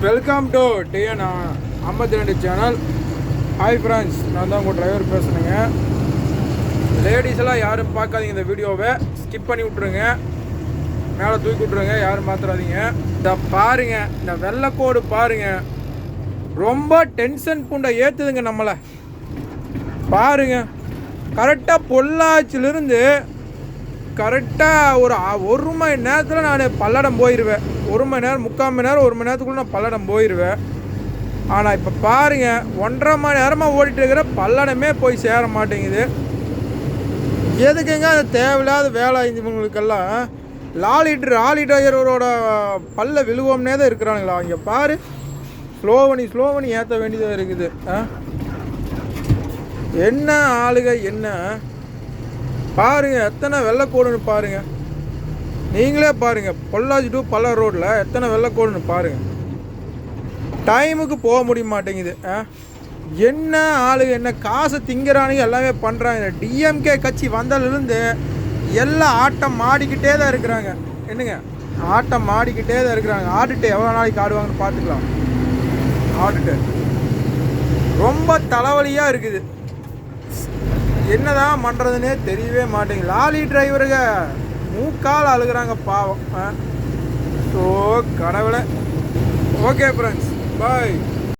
Welcome to TN 52 channel. Hi friends, நான் தான் உங்கள் டிரைவர் பேசுகிறேங்க. லேடிஸ் எல்லாம் யாரும் பார்க்காதீங்க, இந்த வீடியோவை ஸ்கிப் பண்ணி விட்ருங்க, மேலே தூக்கி விட்ருங்க, யாரும் பார்த்துடாதீங்க. இந்த பாருங்க, இந்த வெள்ளைக்கோடு பாருங்க, ரொம்ப டென்ஷன் பூண்டை ஏற்றுதுங்க நம்மளை. பாருங்க, கரெக்டாக பொள்ளாச்சிலிருந்து கரெக்டாக ஒரு மணி நேரத்தில் நான் பல்லடம் போயிடுவேன். 1 மணி நேரம், 3/4 மணி நேரம், 1 மணி நேரத்துக்குள்ளே நான் பல்லடம் போயிடுவேன். ஆனால் இப்போ பாருங்கள், 1.5 மணி நேரமாக ஓடிட்டு இருக்கிற பல்லடமே போய் சேர மாட்டேங்குது. எதுக்குங்க அது தேவையில்லாத வேலை இவங்களுக்கெல்லாம்? லாரி டிரைவரோட பல்ல விழுவோம்னே தான் இருக்கிறானுங்களா? இங்கே பாரு, ஸ்லோ பண்ணி ஏற்ற வேண்டியதாக இருக்குது. என்ன ஆளுக, என்ன பாருங்க, எத்தனை வெள்ளைக்கோடுன்னு பாருங்க. நீங்களே பாருங்க, பொள்ளாச்சி டு பல்லடம் ரோட்டில் எத்தனை வெள்ளைக்கோடுன்னு பாருங்க. டைமுக்கு போக முடிய மாட்டேங்குது. என்ன ஆளுங்க, என்ன காசை திங்கிறானுங்க, எல்லாமே பண்ணுறாங்க. டிஎம்கே கட்சி வந்ததுலேருந்து எல்லாம் ஆட்டம் ஆடிக்கிட்டே தான் இருக்கிறாங்க. என்னங்க, ஆட்டம் ஆடிக்கிட்டே தான் இருக்கிறாங்க. ஆடிட்டு எவ்வளோ நாளைக்கு ஆடுவாங்கன்னு பார்த்துக்கலாம். ஆடிட்டு ரொம்ப தலைவலியாக இருக்குது. என்னதான் பண்ணுறதுனே தெரியவே மாட்டேங்குது. லாரி டிரைவருங்க மூக்கால் அழுகிறாங்க பாவம். ஸோ கடவுளை. ஓகே ஃப்ரெண்ட்ஸ், பாய்.